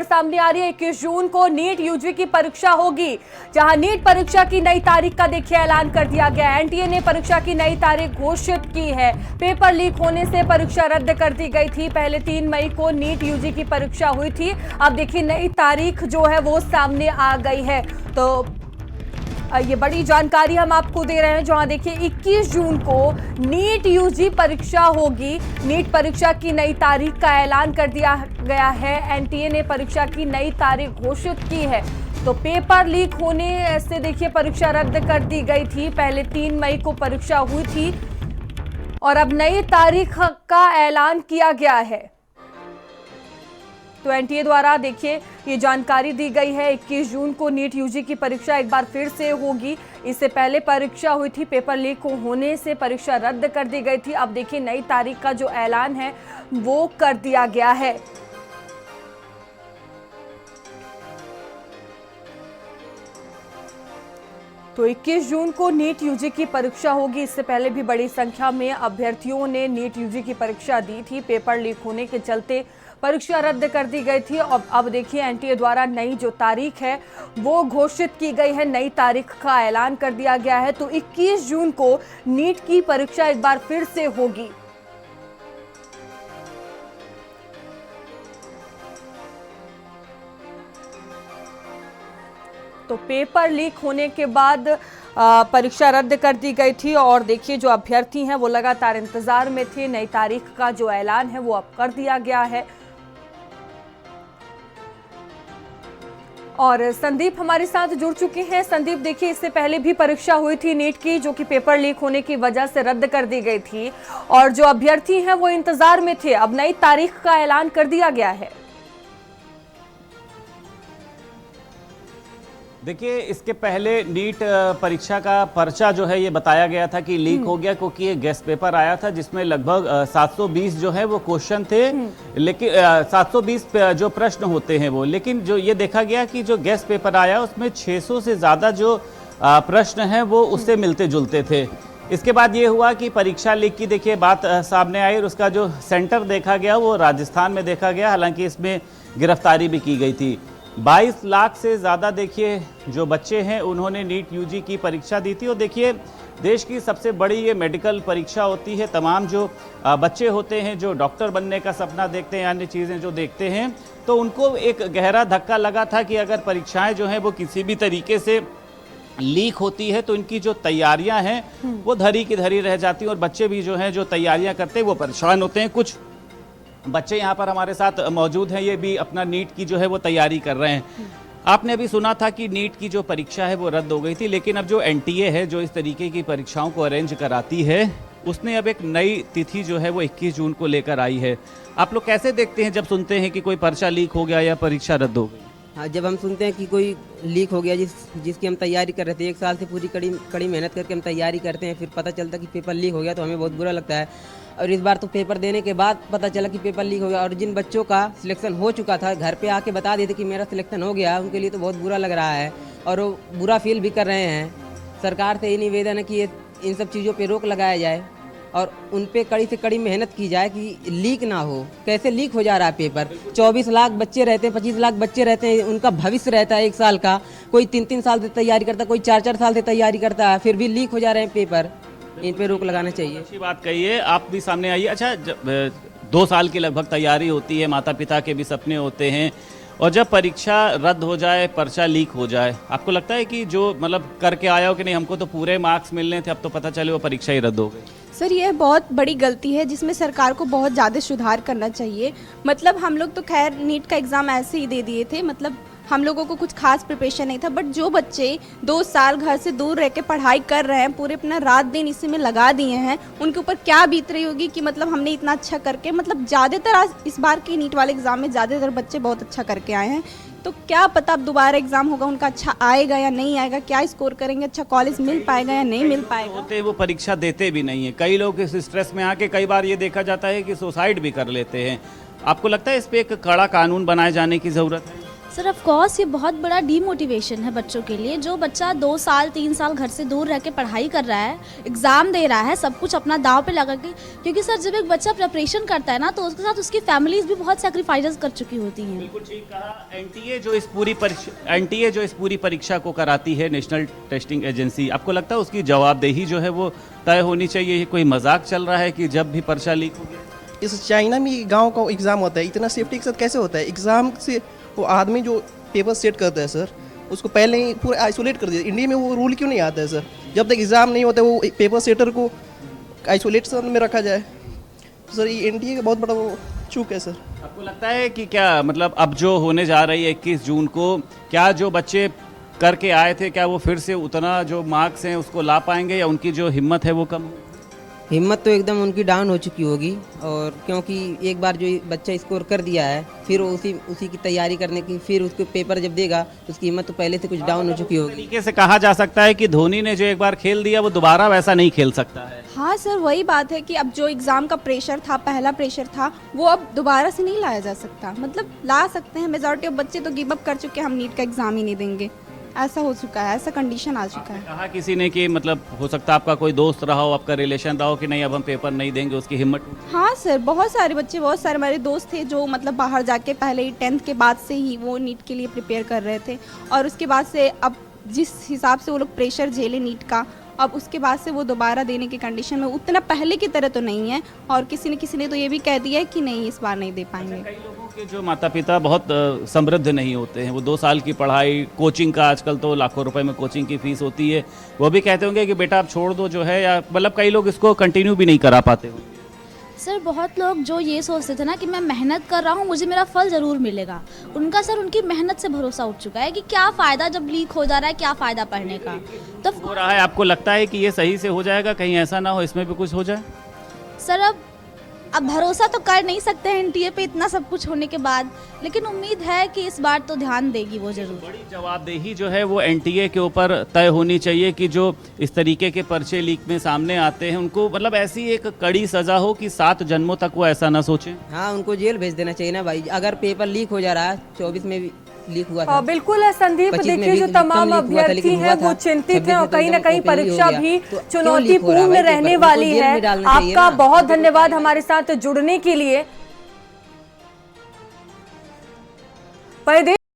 खबर सामने आ रही है। 21 जून को नीट यूजी की परीक्षा होगी, जहां नीट परीक्षा की नई तारीख का देखिए ऐलान कर दिया गया। एनटीए ने परीक्षा की नई तारीख घोषित की है। पेपर लीक होने से परीक्षा रद्द कर दी गई थी। पहले 3 मई को नीट यूजी की परीक्षा हुई थी। अब देखिए नई तारीख जो है वो सामने आ गई है। तो ये बड़ी जानकारी हम आपको दे रहे हैं, जहां देखिए 21 जून को नीट यूजी परीक्षा होगी। नीट परीक्षा की नई तारीख का ऐलान कर दिया गया है। एनटीए ने परीक्षा की नई तारीख घोषित की है। तो पेपर लीक होने से देखिए परीक्षा रद्द कर दी गई थी। पहले 3 मई को परीक्षा हुई थी और अब नई तारीख का ऐलान किया गया है। तो एनटीए द्वारा देखिए ये जानकारी दी गई है। 21 जून को नीट यूजी की परीक्षा एक बार फिर से होगी। इससे पहले परीक्षा हुई थी, पेपर लीक होने से परीक्षा रद्द कर दी गई थी। अब देखिए नई तारीख का जो ऐलान है वो कर दिया गया है। तो 21 जून को नीट यूजी की परीक्षा होगी। इससे पहले भी बड़ी संख्या में अभ्यर्थियों ने नीट यूजी की परीक्षा दी थी। पेपर लीक होने के चलते परीक्षा रद्द कर दी गई थी। और अब देखिए एनटीए द्वारा नई जो तारीख है वो घोषित की गई है। नई तारीख का ऐलान कर दिया गया है। तो 21 जून को नीट की परीक्षा एक बार फिर से होगी। तो पेपर लीक होने के बाद परीक्षा रद्द कर दी गई थी और देखिए जो अभ्यर्थी हैं वो लगातार इंतजार में थे। नई तारीख का जो ऐलान है वो अब कर दिया गया है। और संदीप हमारे साथ जुड़ चुके हैं। संदीप देखिए इससे पहले भी परीक्षा हुई थी नीट की, जो कि पेपर लीक होने की वजह से रद्द कर दी गई थी और जो अभ्यर्थी हैं वो इंतजार में थे। अब नई तारीख का ऐलान कर दिया गया है। देखिए इसके पहले नीट परीक्षा का पर्चा जो है ये बताया गया था कि लीक हो गया, क्योंकि ये गेस्ट पेपर आया था जिसमें लगभग 720 जो है वो क्वेश्चन थे। लेकिन 720 जो प्रश्न होते हैं वो, लेकिन जो ये देखा गया कि जो गेस्ट पेपर आया उसमें 600 से ज़्यादा जो प्रश्न हैं वो उससे मिलते जुलते थे। इसके बाद ये हुआ कि परीक्षा लीक की देखिए बात सामने आई और उसका जो सेंटर देखा गया वो राजस्थान में देखा गया। हालांकि इसमें गिरफ्तारी भी की गई थी। 22 लाख से ज़्यादा देखिए जो बच्चे हैं उन्होंने नीट यूजी की परीक्षा दी थी। और देखिए देश की सबसे बड़ी ये मेडिकल परीक्षा होती है। तमाम जो बच्चे होते हैं जो डॉक्टर बनने का सपना देखते हैं, अन्य चीज़ें जो देखते हैं, तो उनको एक गहरा धक्का लगा था कि अगर परीक्षाएं जो हैं वो किसी भी तरीके से लीक होती है तो इनकी जो तैयारियाँ हैं वो धरी की धरी रह जाती हैं और बच्चे भी जो हैं जो तैयारियाँ करते हैं वो परेशान होते हैं। कुछ बच्चे यहाँ पर हमारे साथ मौजूद हैं, ये भी अपना नीट की जो है वो तैयारी कर रहे हैं। आपने अभी सुना था कि नीट की जो परीक्षा है वो रद्द हो गई थी, लेकिन अब जो एनटीए है जो इस तरीके की परीक्षाओं को अरेंज कराती है उसने अब एक नई तिथि जो है वो 21 जून को लेकर आई है। आप लोग कैसे देखते हैं जब सुनते हैं कि कोई पर्चा लीक हो गया या परीक्षा रद्द हो गई? हाँ, जब हम सुनते हैं कि कोई लीक हो गया जिसकी हम तैयारी कर रहे थे, 1 साल से पूरी कड़ी मेहनत करके हम तैयारी करते हैं, फिर पता चलता कि पेपर लीक हो गया तो हमें बहुत बुरा लगता है। और इस बार तो पेपर देने के बाद पता चला कि पेपर लीक हो गया और जिन बच्चों का सिलेक्शन हो चुका था घर पे आके बता देते कि मेरा सिलेक्शन हो गया, उनके लिए तो बहुत बुरा लग रहा है और वो बुरा फील भी कर रहे हैं। सरकार से ये निवेदन है कि इन सब चीज़ों पर रोक लगाया जाए और उन पे कड़ी से कड़ी मेहनत की जाए कि लीक ना हो। कैसे लीक हो जा रहा है पेपर? 24 लाख बच्चे रहते हैं, 25 लाख बच्चे रहते हैं, उनका भविष्य रहता है 1 साल का। कोई 3-3 साल से तैयारी करता है, कोई 4-4 साल से तैयारी करता है, फिर भी लीक हो जा रहे हैं पेपर। इन पे रोक लगाना चाहिए। अच्छी बात कही है, आप भी सामने आइए। अच्छा, 2 साल की लगभग तैयारी होती है, माता पिता के भी सपने होते हैं, और जब परीक्षा रद्द हो जाए, पर्चा लीक हो जाए, आपको लगता है कि जो मतलब करके आया हो कि नहीं हमको तो पूरे मार्क्स मिलने थे, अब तो पता चले वो परीक्षा ही रद्द हो गई? सर ये बहुत बड़ी गलती है जिसमें सरकार को बहुत ज़्यादा सुधार करना चाहिए। मतलब हम लोग तो खैर नीट का एग्ज़ाम ऐसे ही दे दिए थे, मतलब हम लोगों को कुछ खास प्रिपरेशन नहीं था। बट जो बच्चे 2 साल घर से दूर रह के पढ़ाई कर रहे हैं, पूरे अपना रात दिन इसी में लगा दिए हैं, उनके ऊपर क्या बीत रही होगी कि मतलब हमने इतना अच्छा करके, मतलब ज़्यादातर आज इस बार की नीट वाले एग्ज़ाम में ज़्यादातर बच्चे बहुत अच्छा करके आए हैं। तो क्या पता अब दोबारा एग्जाम होगा उनका अच्छा आएगा या नहीं आएगा, क्या स्कोर करेंगे, अच्छा कॉलेज मिल पाएगा या नहीं मिल पाएगा। होते वो परीक्षा देते भी नहीं है। कई लोग इस स्ट्रेस में आके कई बार ये देखा जाता है कि सुसाइड भी कर लेते हैं। आपको लगता है इस पे एक कड़ा कानून बनाए जाने की ज़रूरत है? सर ऑफ कोर्स ये बहुत बड़ा डीमोटिवेशन है बच्चों के लिए। जो बच्चा 2 साल 3 साल घर से दूर रह के पढ़ाई कर रहा है, एग्ज़ाम दे रहा है, सब कुछ अपना दांव पे लगा के, क्योंकि सर जब एक बच्चा प्रिपरेशन करता है ना तो उसके साथ उसकी फैमिलीज भी बहुत सेक्रीफाइसेस कर चुकी होती हैं। बिल्कुल ठीक कहा। एनटीए जो इस पूरी परीक्षा को कराती है, नेशनल टेस्टिंग एजेंसी, आपको लगता है उसकी जवाबदेही जो है वो तय होनी चाहिए? ये कोई मजाक चल रहा है कि जब भी पर्चा लीक हो गया? इस चाइना में गांव का एग्ज़ाम होता है, इतना सेफ्टी के साथ कैसे होता है? एग्ज़ाम से वो आदमी जो पेपर सेट करता है सर, उसको पहले ही पूरा आइसोलेट कर दिया। इंडिया में वो रूल क्यों नहीं आता है सर? जब तक एग्ज़ाम नहीं होता वो पेपर सेटर को आइसोलेशन में रखा जाए। तो सर ये एनटीए का बहुत बड़ा वो चूक है सर। आपको लगता है कि क्या मतलब अब जो होने जा रही है 21 जून को, क्या जो बच्चे करके आए थे क्या वो फिर से उतना जो मार्क्स हैं उसको ला पाएंगे, या उनकी जो हिम्मत है वो कम? हिम्मत तो एकदम उनकी डाउन हो चुकी होगी, और क्योंकि एक बार जो बच्चा स्कोर कर दिया है फिर वो उसी की तैयारी करने की, फिर उसको पेपर जब देगा तो उसकी हिम्मत तो पहले से कुछ डाउन हो चुकी होगी। तरीके से कहा जा सकता है कि धोनी ने जो एक बार खेल दिया वो दोबारा वैसा नहीं खेल सकता है। हाँ सर, वही बात है कि अब जो एग्ज़ाम का प्रेशर था, पहला प्रेशर था, वो अब दोबारा से नहीं लाया जा सकता। मतलब ला सकते हैं, मेजॉरिटी ऑफ बच्चे तो गिव अप कर चुके हैं, हम नीट का एग्ज़ाम ही नहीं देंगे, ऐसा हो चुका है, ऐसा कंडीशन आ चुका है। कहा किसी ने कि मतलब हो सकता है आपका कोई दोस्त रहा हो, आपका रिलेशन रहा हो कि नहीं अब हम पेपर नहीं देंगे, उसकी हिम्मत? हाँ सर, बहुत सारे बच्चे, बहुत सारे हमारे दोस्त थे जो मतलब बाहर जाके पहले ही 10th के बाद से ही वो नीट के लिए प्रिपेयर कर रहे थे, और उसके बाद से अब जिस हिसाब से वो लोग प्रेशर झेले नीट का, अब उसके बाद से वो दोबारा देने की कंडीशन में उतना पहले की तरह तो नहीं है, और किसी ने तो ये भी कह दिया है कि नहीं, इस बार नहीं दे पाएंगे। कई लोगों के जो माता पिता बहुत समृद्ध नहीं होते हैं, वो 2 साल की पढ़ाई, कोचिंग का आजकल तो लाखों रुपए में कोचिंग की फीस होती है, वो भी कहते होंगे कि बेटा आप छोड़ दो जो है, या मतलब कई लोग इसको कंटिन्यू भी नहीं करा पाते होंगे। सर बहुत लोग जो ये सोचते थे ना कि मैं मेहनत कर रहा हूँ, मुझे मेरा फल ज़रूर मिलेगा, उनका सर उनकी मेहनत से भरोसा उठ चुका है कि क्या फ़ायदा जब लीक हो जा रहा है, क्या फ़ायदा पढ़ने का। तो हो रहा है, आपको लगता है कि ये सही से हो जाएगा? कहीं ऐसा ना हो इसमें भी कुछ हो जाए? सर अब भरोसा तो कर नहीं सकते हैं एनटीए पे इतना सब कुछ होने के बाद, लेकिन उम्मीद है कि इस बार तो ध्यान देगी वो जरूर। बड़ी जवाबदेही जो है वो एनटीए के ऊपर तय होनी चाहिए कि जो इस तरीके के पर्चे लीक में सामने आते हैं उनको मतलब ऐसी एक कड़ी सजा हो कि 7 जन्मों तक वो ऐसा ना सोचें। हाँ, उनको जेल भेज देना चाहिए ना भाई। अगर पेपर लीक हो जा रहा है, 24 में भी लीक हुआ था। बिल्कुल है संदीप, 25 में देखिए भी जो कम तमाम लीक हुआ था, अभ्यर्थी लेकिन हुआ हैं था। वो चिंतित 26 हैं, और में तो कहीं ना एकदम कहीं open ही हो परीक्षा गया। भी तो क्यों लीक हो रहा चुनौतीपूर्ण है रहने पेपर? वाली उनको जेल है। में डालना चाहिए आपका ना। बहुत धन्यवाद हमारे साथ जुड़ने के लिए।